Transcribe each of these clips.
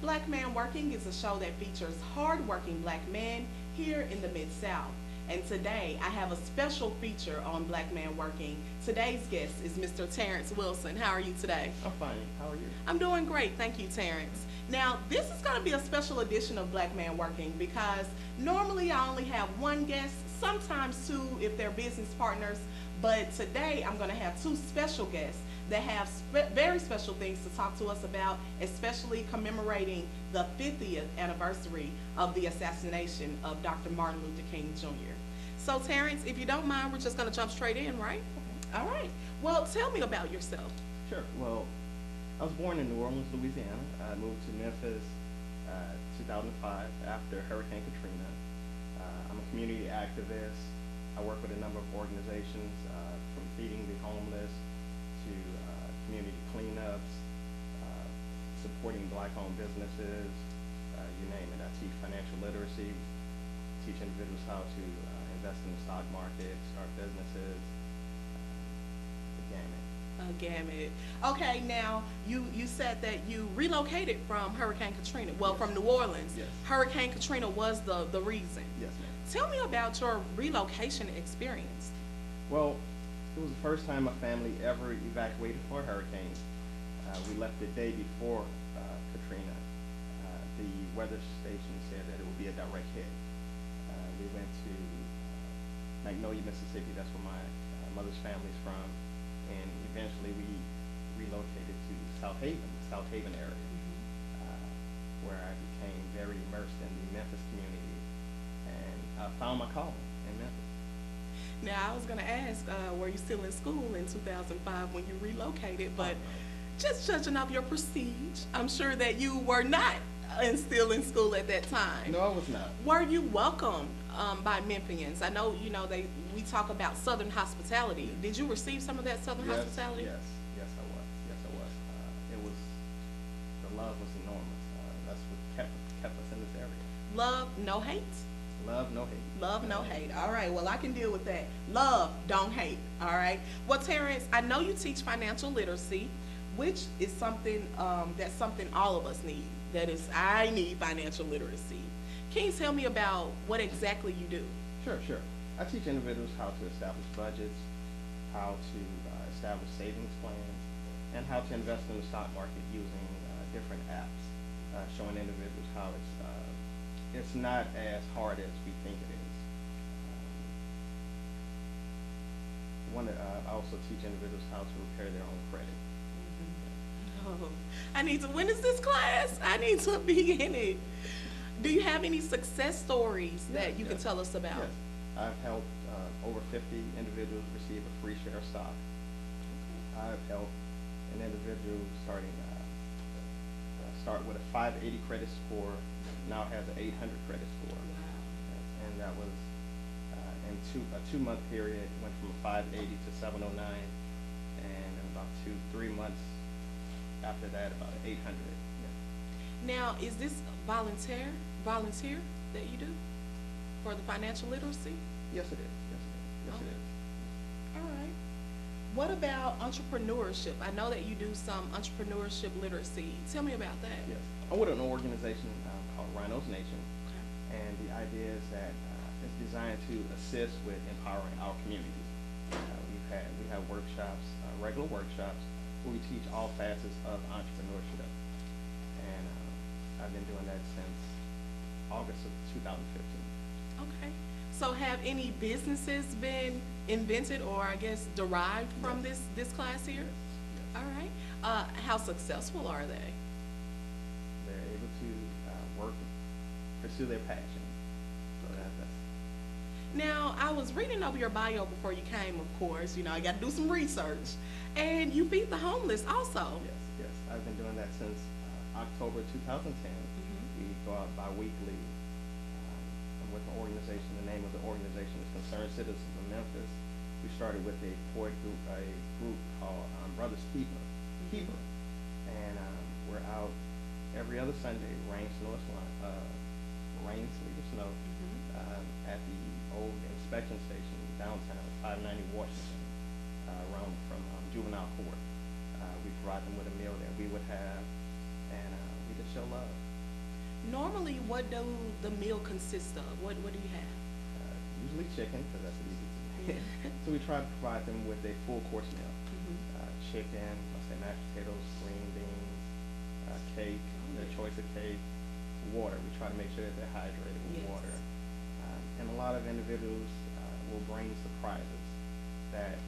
Black Man Working is a show that features hardworking black men here in the Mid-South. And today I have a special feature on Black Man Working. Today's guest is Mr. Terrence Wilson. How are you today? I'm fine. How are you? I'm doing great, thank you, Terrence. Now, this is going to be a special edition of Black Man Working because normally I only have one guest, sometimes two if they're business partners, but today I'm going to have two special guests that have very special things to talk to us about, especially commemorating the 50th anniversary of the assassination of Dr. Martin Luther King Jr. So, Terrence, if you don't mind, we're just going to jump straight in, right? Okay. All right. Well, tell me about yourself. Sure. Well, I was born in New Orleans, Louisiana. I moved to Memphis 2005 after Hurricane Katrina. I'm a community activist. I work with a number of organizations from feeding the homeless to community cleanups, supporting black-owned businesses, you name it. I teach financial literacy, teach individuals how to invest in the stock market, start businesses, the gamut. A gamut. Okay, now you said that you relocated from Hurricane Katrina. Well, Yes. from New Orleans. Yes. Hurricane Katrina was the reason. Yes, ma'am. Tell me about your relocation experience. Well, it was the first time a family ever evacuated for a hurricane. We left the day before Katrina. The weather station said that it would be a direct hit. We went to Magnolia, Mississippi. That's where my mother's family's from. And eventually we relocated to South Haven, the South Haven area, where I became very immersed in the Memphis community. And I found my calling in Memphis. Now, I was going to ask, were you still in school in 2005 when you relocated? But just judging off your prestige, I'm sure that you were not still in school at that time. No, I was not. Were you welcomed by Memphians? I know, we talk about Southern hospitality. Did you receive some of that Southern hospitality? Yes, I was. Yes, I was. The love was enormous. That's what kept us in this area. Love, no hate? Love, no hate. Love, no hate. All right, well, I can deal with that. Love, don't hate. All right. Well, Terrence, I know you teach financial literacy, which is something that's something all of us need. That is, I need financial literacy. Can you tell me about what exactly you do? Sure. I teach individuals how to establish budgets, how to establish savings plans, and how to invest in the stock market using different apps, showing individuals how it's not as hard as we think it is. I also teach individuals how to repair their own credit. Oh, when is this class? I need to be in it. Do you have any success stories that you can tell us about? Yes. I've helped over 50 individuals receive a free share of stock. I've helped an individual start with a 580 credit score, now has an 800 credit score. Wow. And that was in a 2-month period, went from a 580 to 709, and in about 3 months after that, about 800. Yeah. Now, is this volunteer that you do for the financial literacy? Yes, it is. Yes, it is. All right. What about entrepreneurship? I know that you do some entrepreneurship literacy. Tell me about that. Yes. I'm with an organization called Rhinos Nation, Okay. and the idea is that it's designed to assist with empowering our communities. We have workshops, regular workshops, where we teach all facets of entrepreneurship, and I've been doing that since August of 2015. Okay. So have any businesses been invented or I guess derived from Yes. this class here? Yes. All right. How successful are they? They're able to pursue their passion. So that's Now, I was reading over your bio before you came, of course. I got to do some research. And you feed the homeless also. yes. I've been doing that since October 2010. We go out bi-weekly with an organization. The name of the organization is Concerned Citizens of Memphis. We started with a group called Brothers Keeper, and we're out every other Sunday, rain, sleet, or snow, at the old inspection station downtown, 590 Washington, around from juvenile court. We provide them with a meal that we would have, and we just show love. normally, what do the meal consist of? What do you have? Usually chicken, because that's easy to make. Yeah. So we try to provide them with a full course meal. Mhm. Chicken, let's say mashed potatoes, green beans, cake, their choice of cake, water. We try to make sure that they're hydrated with Yes. water. And a lot of individuals will bring surprises that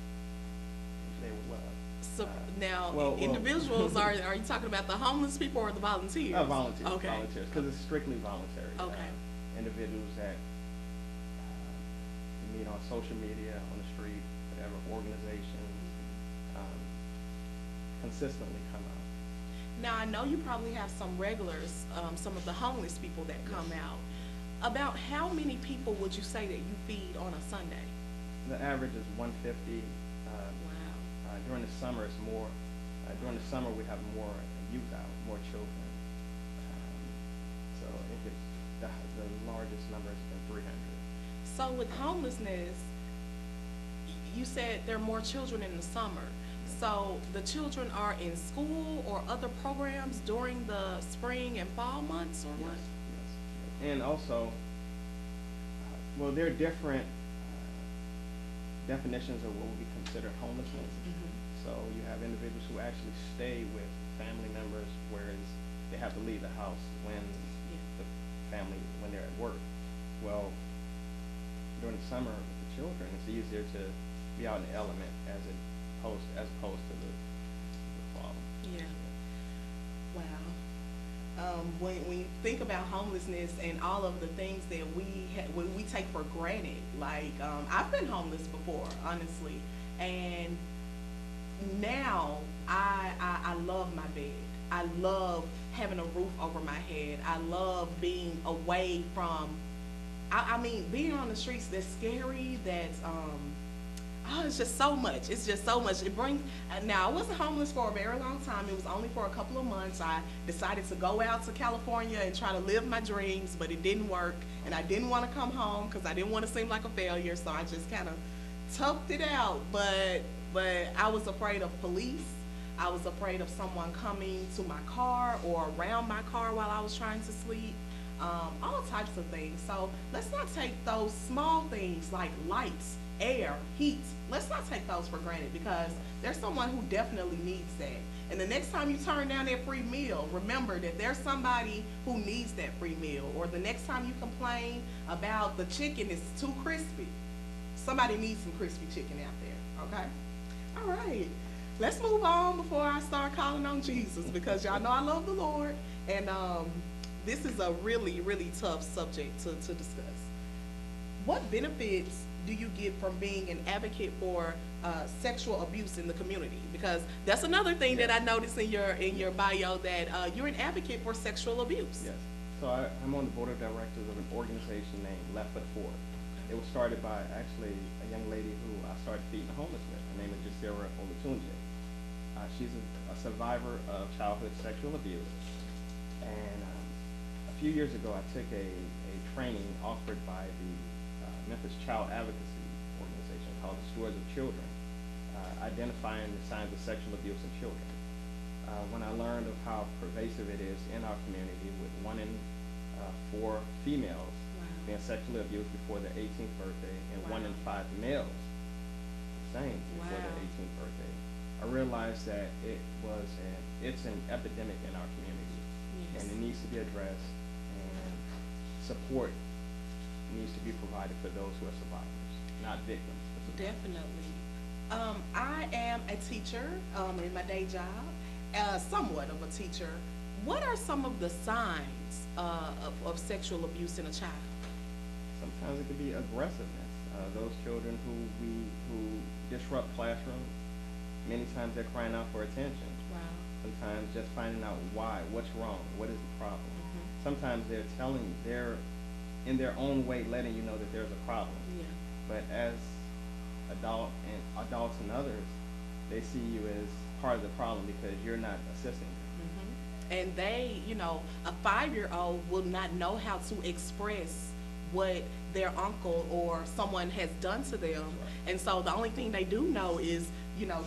they would love. So now, well, individuals, are you talking about the homeless people or the volunteers? Volunteers. Okay. Volunteers, because it's strictly voluntary. Okay. Individuals that you meet on social media, on the street, whatever, organizations, consistently come out. Now, I know you probably have some regulars, some of the homeless people that come Yes. out. About how many people would you say that you feed on a Sunday? The average is 150. Wow. During the summer, it's more. During the summer, we have more youth out, more children. So it gets the largest number has been 300. So with homelessness, you said there are more children in the summer. So the children are in school or other programs during the spring and fall months, or what? Yes. And also, well, there are different definitions of what would be considered homelessness. Mhm. So you have individuals who actually stay with family members, whereas they have to leave the house when the family, when they're at work. Well, during the summer with the children, it's easier to be out in the element as opposed to the fall. Yeah. Wow. When you think about homelessness and all of the things that we take for granted, like I've been homeless before, honestly, and now I love my bed. I love having a roof over my head. I love being away from. I mean, being on the streets, that's scary. That's it's just so much. It's just so much. It brings. Now, I wasn't homeless for a very long time. It was only for a couple of months. I decided to go out to California and try to live my dreams, but it didn't work. And I didn't want to come home because I didn't want to seem like a failure. So I just kind of toughed it out. But I was afraid of police. I was afraid of someone coming to my car or around my car while I was trying to sleep. All types of things. So let's not take those small things like lights, air, heat. Let's not take those for granted, because there's someone who definitely needs that. And the next time you turn down that free meal, remember that there's somebody who needs that free meal. Or the next time you complain about the chicken is too crispy, somebody needs some crispy chicken out there. Okay? All right. Let's move on before I start calling on Jesus, because y'all know I love the Lord. And this is a really, really tough subject to discuss. What benefits do you get from being an advocate for sexual abuse in the community? Because that's another thing that I noticed in your bio, that you're an advocate for sexual abuse. Yes. So I'm on the board of directors of an organization named Left Foot Forward. It was started by actually a young lady who I started feeding homeless with. Her name is Jasira Olatunji. She's a survivor of childhood sexual abuse. And a few years ago, I took a training offered by the Memphis Child Advocacy Organization called the Stewards of Children, identifying the signs of sexual abuse in children. When I learned of how pervasive it is in our community, with 1 in 4 females being sexually abused before their 18th birthday, and 1 in 5 males the same before their 18th birthday, I realized that it's an epidemic in our community, and it needs to be addressed, and support needs to be provided for those who are survivors, not victims. Definitely. I am a teacher in my day job, somewhat of a teacher. What are some of the signs of sexual abuse in a child? Sometimes it could be aggressiveness. Those children who disrupt classrooms, many times they're crying out for attention. Wow. Sometimes just finding out why, what's wrong, what is the problem. Mm-hmm. Sometimes they're in their own way letting you know that there's a problem. Yeah. But as adults and others, they see you as part of the problem because you're not assisting them. Mm-hmm. And they, a 5-year-old will not know how to express what their uncle or someone has done to them. Right. And so the only thing they do know is,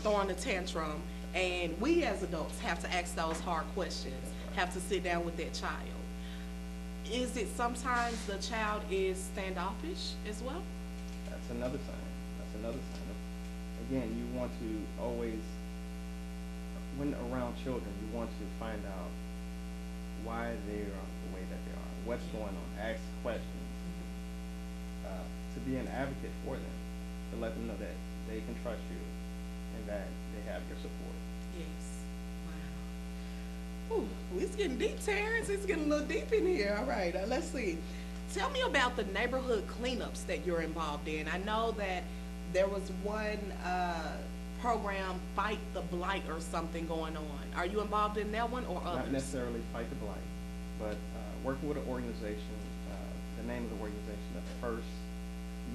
throwing a tantrum. And we as adults have to ask those hard questions, have to sit down with that child. Is it sometimes the child is standoffish as well? That's another sign. That's another sign. Again, you want to always, when around children, you want to find out why they are the way that they are, what's going on, ask questions, to be an advocate for them, to let them know that they can trust you and that they have your support. Yes. Wow. Ooh, it's getting deep, Terrence. It's getting a little deep in here. All right, let's see. Tell me about the neighborhood cleanups that you're involved in. I know that there was one program, Fight the Blight or something going on. Are you involved in that one or others? Not necessarily Fight the Blight, but working with an organization, the name of the organization, the First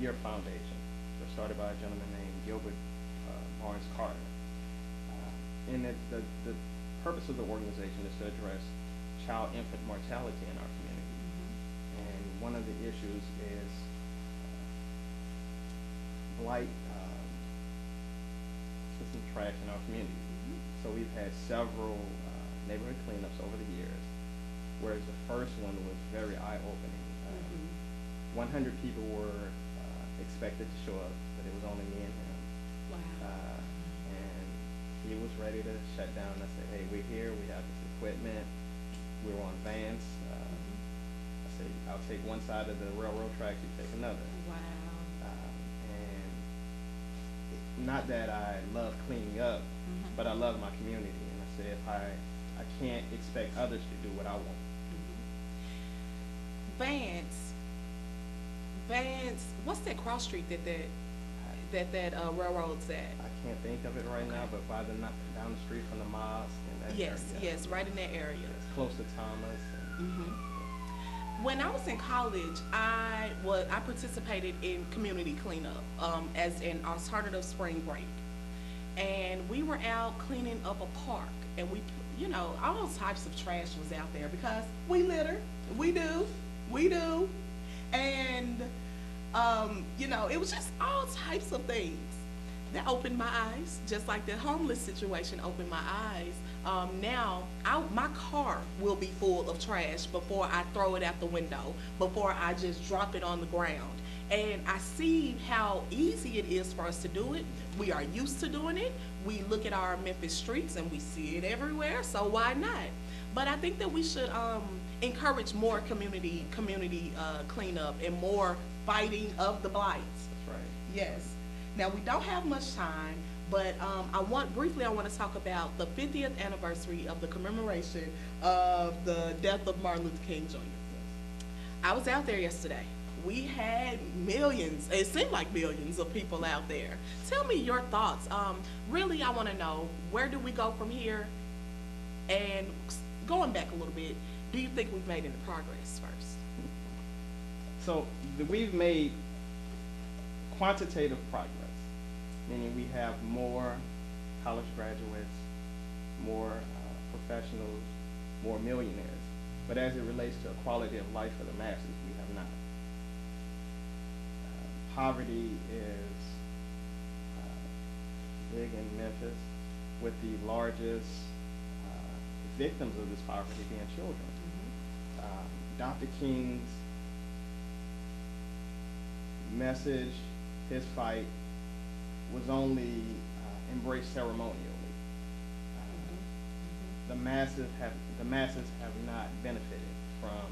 Year Foundation. They're started by a gentleman named Gilbert Barnes Carter. And the purpose of the organization is to address child infant mortality in our community. And one of the issues is blight, system trash in our community. So we've had several neighborhood cleanups over the years, whereas the first one was very eye-opening. 100 people were expected to show up, but it was only me and him. Wow. And he was ready to shut down. I said, hey, we're here, we have this equipment, we're on vans. I said, I'll take one side of the railroad tracks, you take another. Wow. And not that I love cleaning up, but I love my community. And I said, if I can't expect others to do what I want. Vans, what's that cross street that railroad's at? I can't think of it right now, but by down the street from the mosque and that Yes, area. yes, right in that area. It's close to Thomas. And, When I was in college, I participated in community cleanup as an alternative spring break, and we were out cleaning up a park, and all types of trash was out there because we litter, we do, and it was just all types of things that opened my eyes, just like the homeless situation opened my eyes. Now, my car will be full of trash before I throw it out the window, before I just drop it on the ground. And I see how easy it is for us to do it. We are used to doing it. We look at our Memphis streets and we see it everywhere, so why not? But I think that we should encourage more community cleanup and more fighting of the blights. that's right. Yes. Now, we don't have much time, but I want to talk about the 50th anniversary of the commemoration of the death of Martin Luther King Jr. I was out there yesterday. We had millions, it seemed like millions of people out there. Tell me your thoughts. Really, I want to know, where do we go from here? And going back a little bit, do you think we've made any progress first? So we've made quantitative progress, meaning we have more college graduates, more professionals, more millionaires. But as it relates to a quality of life for the masses, we have not. Poverty is big in Memphis, with the largest victims of this poverty being children. Dr. King's message, his fight, was only embraced ceremonially. The masses have not benefited from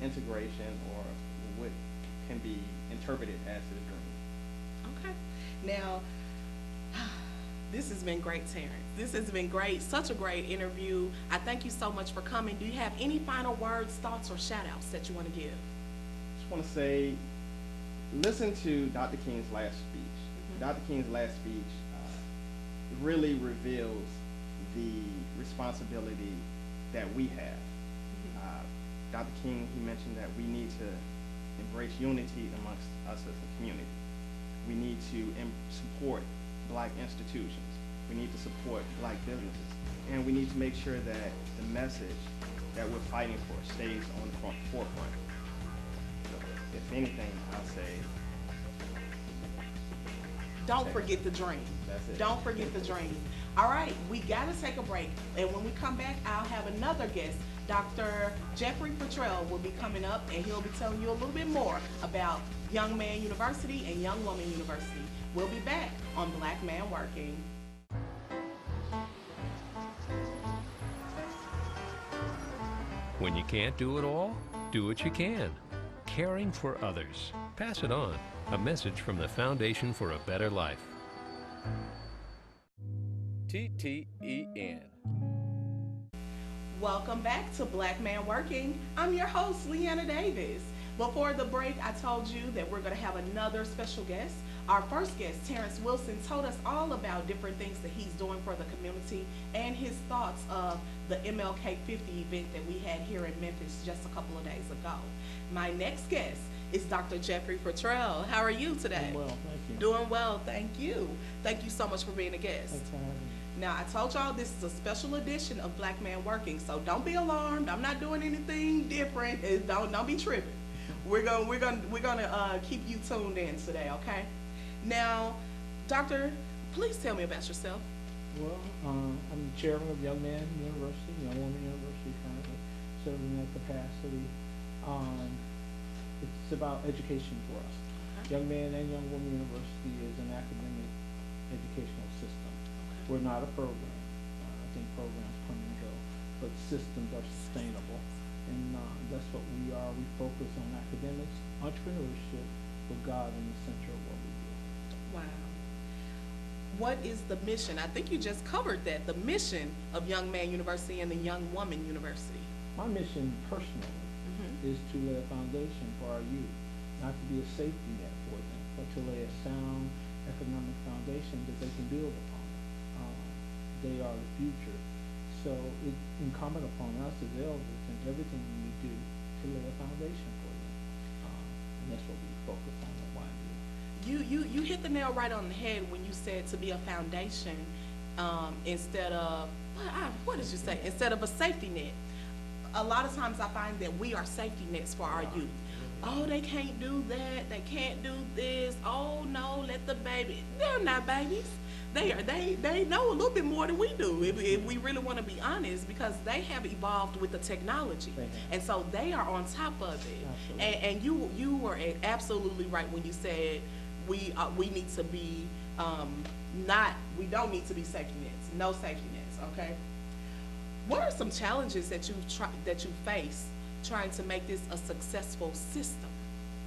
integration or what can be interpreted as his dream. Okay. Now, this has been great, Terrence. This has been great, such a great interview. I thank you so much for coming. Do you have any final words, thoughts, or shout outs that you want to give? Just want to say, listen to Dr. King's last speech. Dr. King's last speech really reveals the responsibility that we have. Dr. King, he mentioned that we need to embrace unity amongst us as a community. We need to support Black institutions. We need to support Black businesses. And we need to make sure that the message that we're fighting for stays on the forefront. If anything, I'll say, don't forget the dream. That's it. Don't forget the dream. All right, we got to take a break. And when we come back, I'll have another guest Dr. Jeffrey Petrell will be coming up, and he'll be telling you a little bit more about Young Man University and Young Woman University. We'll be back on Black Man Working. When you can't do it all, do what you can. Caring for others. Pass it on. A message from the Foundation for a Better Life. TTEN. Welcome back to Black Man Working. I'm your host, Leanna Davis. Before the break, I told you that we're going to have another special guest. Our first guest, Terrence Wilson, told us all about different things that he's doing for the community and his thoughts of the MLK50 event that we had here in Memphis just a couple of days ago. My next guest is Dr. Jeffrey Petrell. How are you today? Doing well, thank you. Doing well, thank you. Thank you so much for being a guest. Thanks for having me. Now, I told y'all this is a special edition of Black Man Working, so don't be alarmed. I'm not doing anything different. Don't be tripping. We're gonna keep you tuned in today, okay? Now, Doctor, please tell me about yourself. Well, I'm the chairman of Young Man University, Young Woman University, currently serving in that capacity. It's about education for us. Okay. Young Man and Young Woman University is an academic educational system. Okay. We're not a program. I think programs come and go, but systems are sustainable, and that's what we are. We focus on academics, entrepreneurship, with God in the center of what we do. Wow. What is the mission? I think you just covered that, the mission of Young Man University and the Young Woman University. My mission personally is to lay a foundation for our youth, not to be a safety net for them, but to lay a sound economic foundation that they can build upon. They are the future. So it's incumbent upon us as elders and everything we do to lay a foundation for them. And that's what we focus on at YMU. You hit the nail right on the head when you said to be a foundation instead of, what did you say? Instead of a safety net. A lot of times I find that we are safety nets for our youth. Oh, they can't do that. They can't do this. Oh no, let the baby. They're not babies. They know a little bit more than we do if we really want to be honest, because they have evolved with the technology, and so they are on top of it. And you were absolutely right when you said we need to be we don't need to be safety nets. No safety nets. Okay. What are some challenges that you face trying to make this a successful system?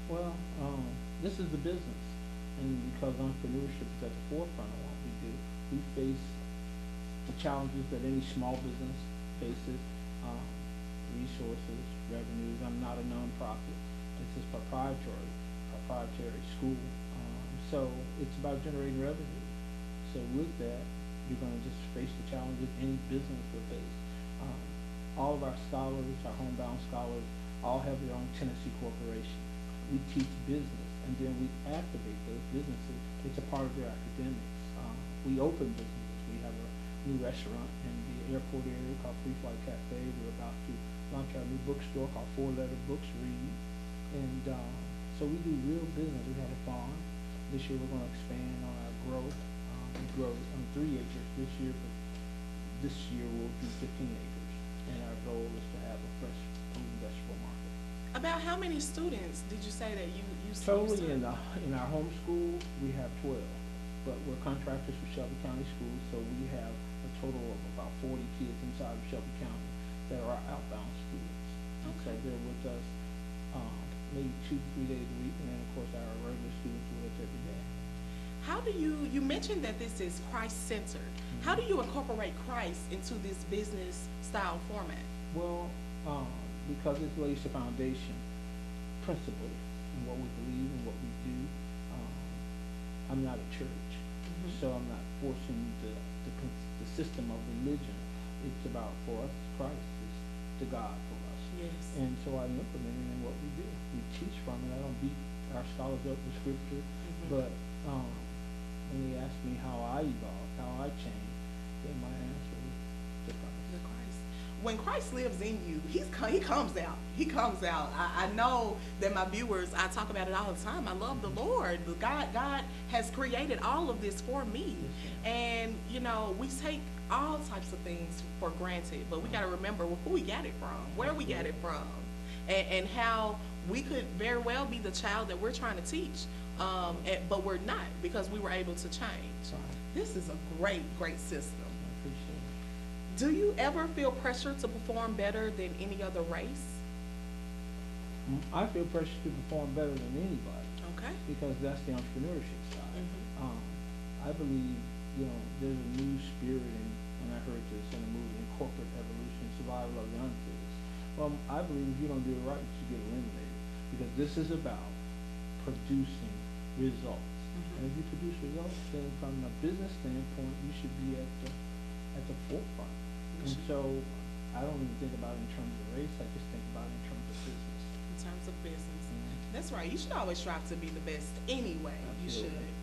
Well, this is the business, and because entrepreneurship is at the forefront of what we do, we face the challenges that any small business faces, resources, revenues. I'm not a nonprofit. This is proprietary school. So it's about generating revenue. So with that, you're going to just face the challenges any business will face. All of our scholars, our homebound scholars, all have their own Tennessee corporation. We teach business, and then we activate those businesses. It's a part of their academics. We open businesses. We have a new restaurant in the airport area called Free Flight Cafe. We're about to launch our new bookstore called Four Letter Books Read. And so we do real business. We have a farm. This year we're going to expand on our growth. We grow on 3 acres this year, but this year we'll do 15 acres. And our goal is to have a fresh fruit and vegetable market. About how many students did you say that you Totally in our home school, we have 12, but we're contractors for Shelby County Schools, so we have a total of about 40 kids inside of Shelby County that are our outbound students. Okay. So they're with us maybe 2 to 3 days a week, and then of course our regular students are with us every day. How do you mentioned that this is Christ-centered. Mm-hmm. How do you incorporate Christ into this business style format? Well, because it lays the foundation principally in what we believe and what we do. I'm not a church, so I'm not forcing the system of religion. It's about, for us, Christ is the God for us. Yes. And so I'm implementing in what we do. We teach from it. I don't beat our scholars up with scripture, but when they ask me how I evolved, how I changed, then my answer is to Christ. The Christ. When Christ lives in you, he comes out. He comes out. I know that my viewers, I talk about it all the time. I love the Lord. God has created all of this for me. And, you know, we take all types of things for granted, but we got to remember who we got it from, where we got it from, and how we could very well be the child that we're trying to teach, but we're not, because we were able to change. Right. This is a great, great system. I appreciate it. Do you ever feel pressure to perform better than any other race? I feel pressure to perform better than anybody, Okay. because that's the entrepreneurship side. Mhm. I believe, there's a new spirit and I heard this in a movie, in corporate evolution, survival of the unfittest. Well, I believe if you don't do it right, you should get eliminated, because this is about producing results. And if you produce results, then from a business standpoint, you should be at the forefront. And so I don't even think about it in terms of race, I just think about it in terms of business. In terms of business. Mhm. That's right. You should always strive to be the best anyway. You Absolutely. should.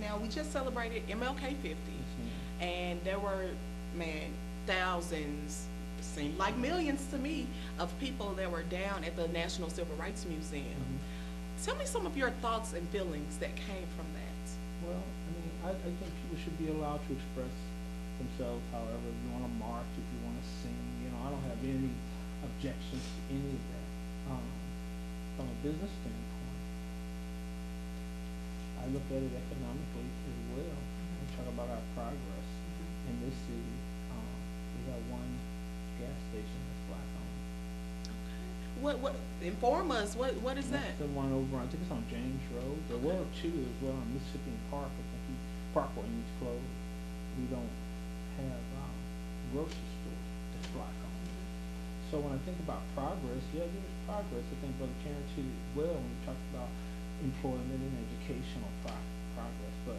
Now, we just celebrated MLK50, Yes, ma'am. and there were, man, thousands, seemed like millions to me, of people that were down at the National Civil Rights Museum. Mhm. Tell me some of your thoughts and feelings that came from that. Well, I think people should be allowed to express themselves however. If you wanna march, if you wanna sing, I don't have any objections to any of that. From a business standpoint, I look at it economically as well. We talk about our progress in this city. We got one gas station that's black owned. What, inform us, what is That's that? the one over, I think it's on James Road. There were two as well on Mississippi and Park, I think Parkway needs closed. We don't have, grocery store that's black owned. So when I think about progress, yeah, there's progress. I think Brother Karen did it well when we talked about employment and educational progress, but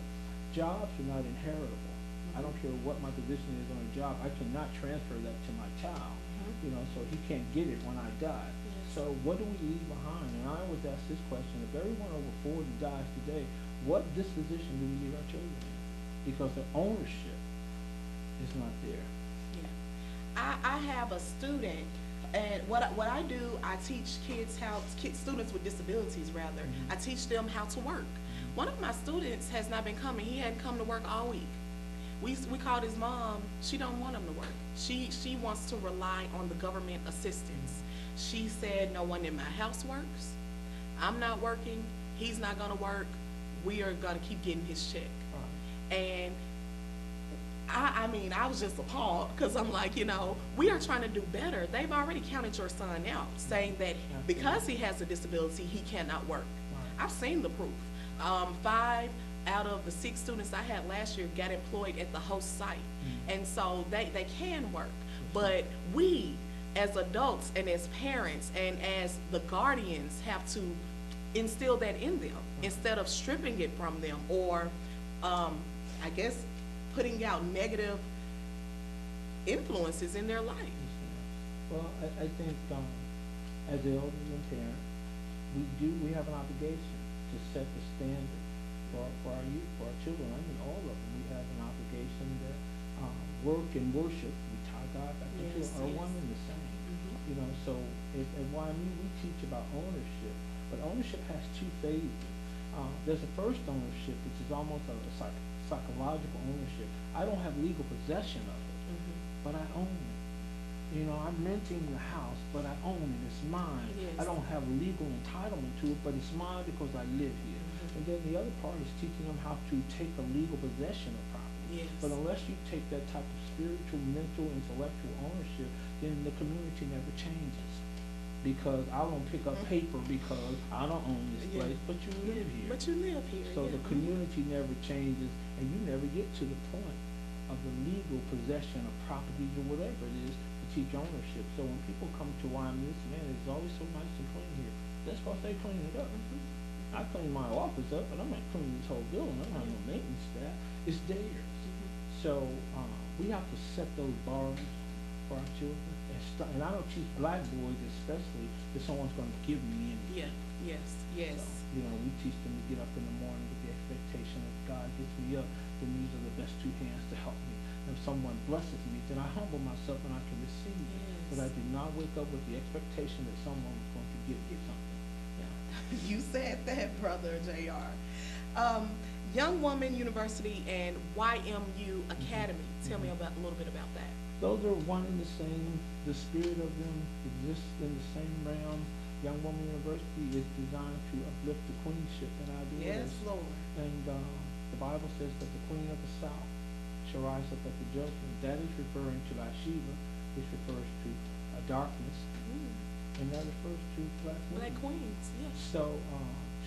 jobs are not inheritable. I don't care what my position is on a job, I cannot transfer that to my child, so he can't get it when I die. Yes. So what do we leave behind? And I always ask this question, if everyone over 40 dies today, what disposition do we leave our children in? Because the ownership is not there. Yeah. I have a student, and what I do, I teach students with disabilities rather, I teach them how to work. One of my students has not been coming. He hadn't come to work all week. We called his mom. She don't want him to work. She wants to rely on the government assistance. She said, no one in my house works. I'm not working. He's not gonna work. We are gonna keep getting his check. And I was just appalled, because I'm like, we are trying to do better. They've already counted your son out, saying that because he has a disability, he cannot work. I've seen the proof. 5 out of the 6 students I had last year got employed at the host site. And so they can work. But we, as adults and as parents and as the guardians, have to instill that in them instead of stripping it from them, or I guess putting out negative influences in their life. Well, I think, as the elderly parent, we have an obligation to set the standard for our youth, for our children. I mean, all of them. We have an obligation to work and worship. We tie God back into Yes, our yes. one and the same. So at YMU we teach about ownership, but ownership has 2 phases. There's a first ownership, which is almost a psychological ownership. I don't have legal possession of it, but I own it. I'm renting the house, but I own it. It's mine. Yes. I don't have legal entitlement to it, but it's mine because I live here. And then the other part is teaching them how to take a legal possession of property. Yes. But unless you take that type of spiritual, mental, intellectual ownership, then the community never changes. Because I won't pick up paper because I don't own this Yeah. place, but you live here. But you live here. So yeah. the community never changes, and you never get to the point of the legal possession of properties or whatever it is to teach ownership. So when people come to YMU, man, it's always so nice and clean here. That's why they clean it up. I clean my office up, but I'm not cleaning this whole building. I don't have no maintenance staff. It's theirs. So we have to set those bars for our children. And I don't teach black boys especially that someone's going to give me anything. Yeah. Yes. So, we teach them to get up in the morning with the expectation that God gets me up, then these are the best 2 hands to help me. And if someone blesses me, then I humble myself and I can receive. Yes. But I did not wake up with the expectation that someone was going to give me something. You said that, Brother JR. Young Woman University and YMU Academy. Tell me Mhm. about a little bit about that. Those are one and the same. The spirit of them exists in the same realm. Young Woman University is designed to uplift the queenship in our daughters. Yes, Lord. And the Bible says that the queen of the south shall rise up at the judgment. That is referring to Bathsheba, which refers to darkness, Mm. and that refers to black women. Black queens, yes. So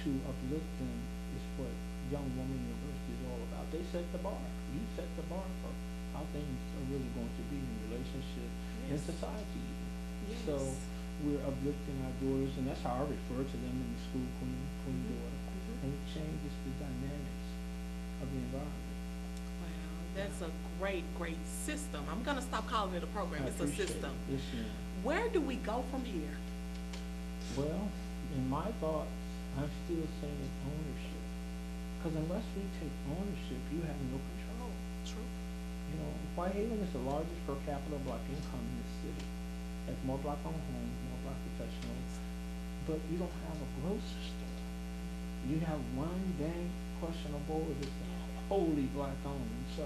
to uplift them is what Young Woman University is all about. They set the bar. You set the bar for how things are really going to be in relationship in Yes. society. Yes. So we're uplifting our daughters, and that's how I refer to them in the school, queen Mhm. daughter. Mhm. And it changes the dynamics of the environment. Wow, that's a great, great system. I'm gonna stop calling it a program. I It's a appreciate system. it. Yes, ma'am. Where do we go from here? Well, in my thoughts, I'm still saying ownership. Because unless we take ownership, you have no control. True. You know, Whitehaven is the largest per capita black income in the city. Has more black-owned homes, more black professionals, but you don't have a grocery store. You have one bank, questionable if it's wholly black-owned. So,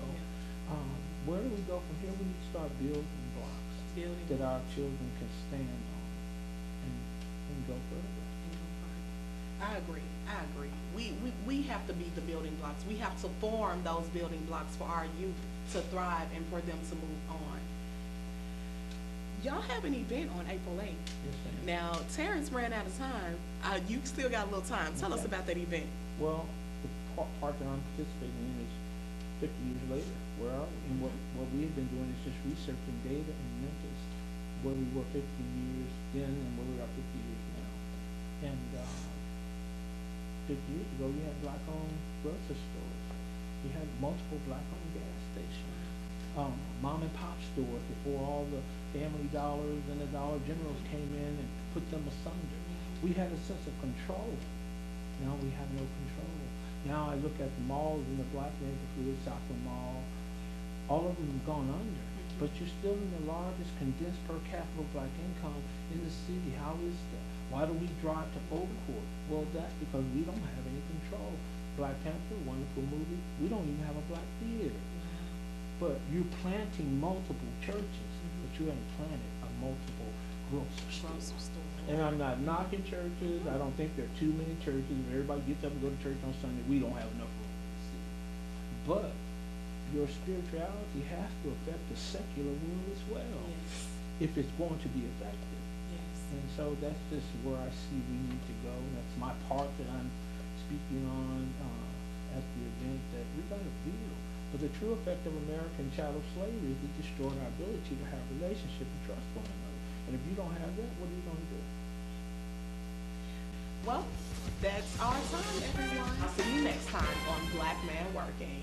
where do we go from here? We need to start building blocks Building. that our children can stand on and go further. I agree. I agree. We have to be the building blocks. We have to form those building blocks for our youth to thrive and for them to move on. Y'all have an event on April 8th. Yes, ma'am. Now, Terrence ran out of time. You still got a little time. Tell us Okay. about that event. Well, the part that I'm participating in is 50 years later. Where are we? And what we have been doing is just researching data in Memphis, where we were 50 years then and where we are 50 years now. And 50 years ago, we had black-owned grocery stores. We had multiple black-owned gas stations. Mom and pop stores before all the Family Dollars and the Dollar Generals came in and put them asunder. We had a sense of control. Now we have no control. Now I look at the malls in the black neighborhood, Southland Mall, all of them have gone under. But you're still in the largest condensed per capita black income in the city. How is that? Why do we drive to Oak Court? Well, that's because we don't have any control. Black Panther, wonderful movie. We don't even have a black theater. But you're planting multiple churches, but you haven't planted a multiple grocery Grocery stores. store. And I'm not knocking churches. I don't think there are too many churches. If everybody gets up and go to church on Sunday, we don't have enough room in the city. But your spirituality has to affect the secular world as well, Yes. if it's going to be effective. Yes. And so that's just where I see we need to go. That's my part that I'm speaking on at the event, that we got to build. But the true effect of American chattel slavery is it destroyed our ability to have relationship and trust one another. And if you don't have that, what are you going to do? Well, that's our time, everyone. See you next time on Black Man Working.